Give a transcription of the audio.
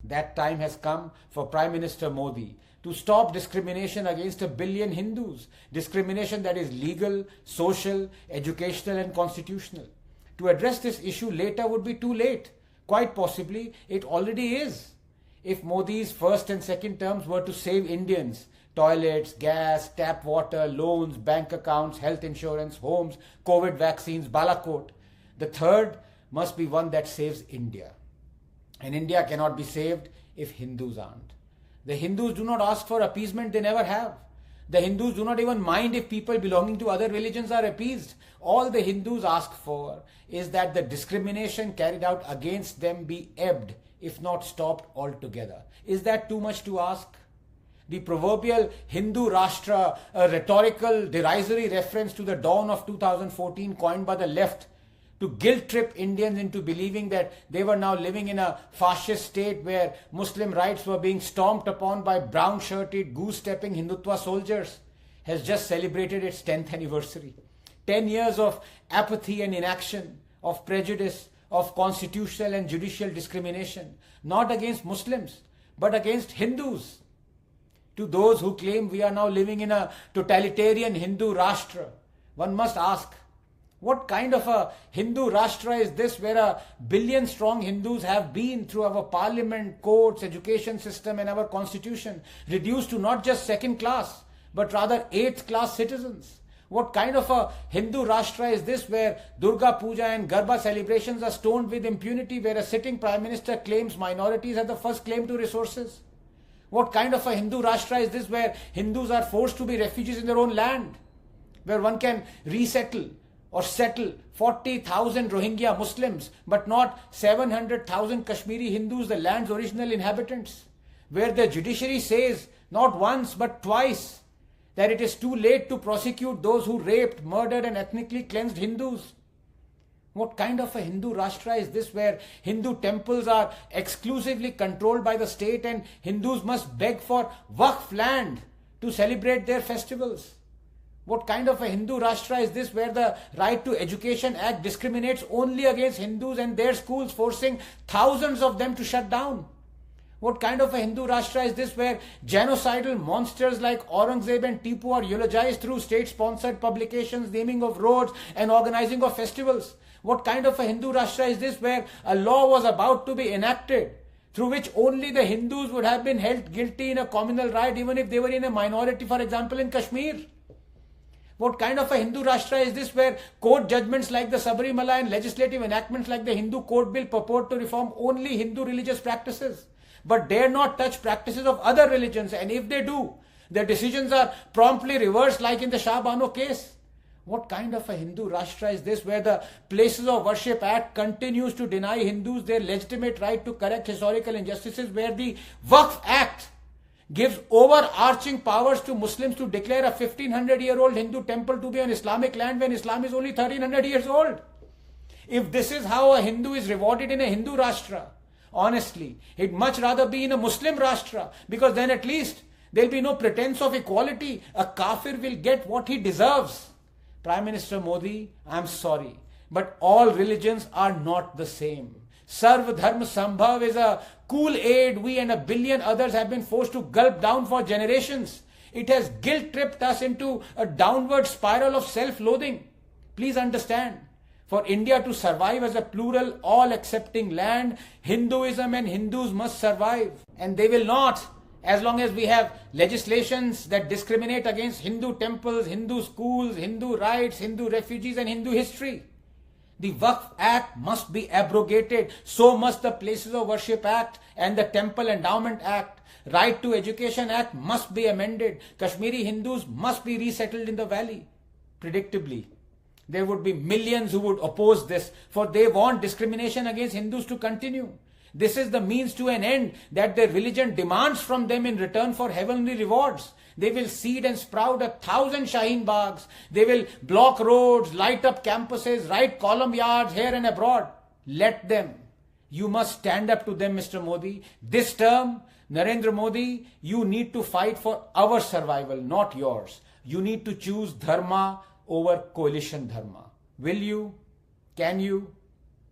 that time has come for Prime Minister Modi to stop discrimination against 1 billion Hindus, discrimination that is legal, social, educational and constitutional. To address this issue later would be too late. Quite possibly, it already is. If Modi's first and second terms were to save Indians, toilets, gas, tap water, loans, bank accounts, health insurance, homes, COVID vaccines, Balakot, the third must be one that saves India. And India cannot be saved if Hindus aren't. The Hindus do not ask for appeasement, they never have. The Hindus do not even mind if people belonging to other religions are appeased. All the Hindus ask for is that the discrimination carried out against them be ebbed, if not stopped altogether. Is that too much to ask? The proverbial Hindu Rashtra, a rhetorical, derisory reference to the dawn of 2014 coined by the left to guilt-trip Indians into believing that they were now living in a fascist state where Muslim rights were being stomped upon by brown-shirted, goose-stepping Hindutva soldiers, has just celebrated its 10th anniversary. 10 years of apathy and inaction, of prejudice, of constitutional and judicial discrimination, not against Muslims, but against Hindus. To those who claim we are now living in a totalitarian Hindu Rashtra, one must ask, what kind of a Hindu Rashtra is this where 1 billion strong Hindus have been through our parliament, courts, education system and our constitution reduced to not just second class but rather 8th class citizens? What kind of a Hindu Rashtra is this where Durga Puja and Garba celebrations are stoned with impunity, where a sitting Prime Minister claims minorities have the first claim to resources? What kind of a Hindu Rashtra is this where Hindus are forced to be refugees in their own land, where one can resettle or settle 40,000 Rohingya Muslims, but not 700,000 Kashmiri Hindus, the land's original inhabitants, where the judiciary says not once but twice that it is too late to prosecute those who raped, murdered and ethnically cleansed Hindus? What kind of a Hindu Rashtra is this where Hindu temples are exclusively controlled by the state and Hindus must beg for Waqf land to celebrate their festivals? What kind of a Hindu Rashtra is this where the Right to Education Act discriminates only against Hindus and their schools, forcing thousands of them to shut down? What kind of a Hindu Rashtra is this where genocidal monsters like Aurangzeb and Tipu are eulogized through state-sponsored publications, naming of roads and organizing of festivals? What kind of a Hindu Rashtra is this where a law was about to be enacted through which only the Hindus would have been held guilty in a communal riot even if they were in a minority, for example in Kashmir? What kind of a Hindu Rashtra is this where court judgments like the Sabarimala and legislative enactments like the Hindu Code Bill purport to reform only Hindu religious practices, but dare not touch practices of other religions, and if they do, their decisions are promptly reversed like in the Shah Bano case? What kind of a Hindu Rashtra is this where the Places of Worship Act continues to deny Hindus their legitimate right to correct historical injustices, where the Waqf Act gives overarching powers to Muslims to declare a 1500-year-old Hindu temple to be on Islamic land when Islam is only 1300 years old? If this is how a Hindu is rewarded in a Hindu Rashtra, honestly, he'd much rather be in a Muslim Rashtra, because then at least there'll be no pretense of equality. A kafir will get what he deserves. Prime Minister Modi, I'm sorry, but all religions are not the same. Sarv Dharma Sambhav is a cool aid we and 1 billion others have been forced to gulp down for generations. It has guilt-tripped us into a downward spiral of self-loathing. Please understand, for India to survive as a plural, all-accepting land, Hinduism and Hindus must survive. And they will not, as long as we have legislations that discriminate against Hindu temples, Hindu schools, Hindu rights, Hindu refugees and Hindu history. The Waqf Act must be abrogated. So must the Places of Worship Act and the Temple Endowment Act. Right to Education Act must be amended. Kashmiri Hindus must be resettled in the valley. Predictably, there would be millions who would oppose this, for they want discrimination against Hindus to continue. This is the means to an end that their religion demands from them in return for heavenly rewards. They will seed and sprout 1,000 Shaheen Baghs. They will block roads, light up campuses, write column yards here and abroad. Let them. You must stand up to them, Mr. Modi. This term, Narendra Modi, you need to fight for our survival, not yours. You need to choose dharma over coalition dharma. Will you? Can you?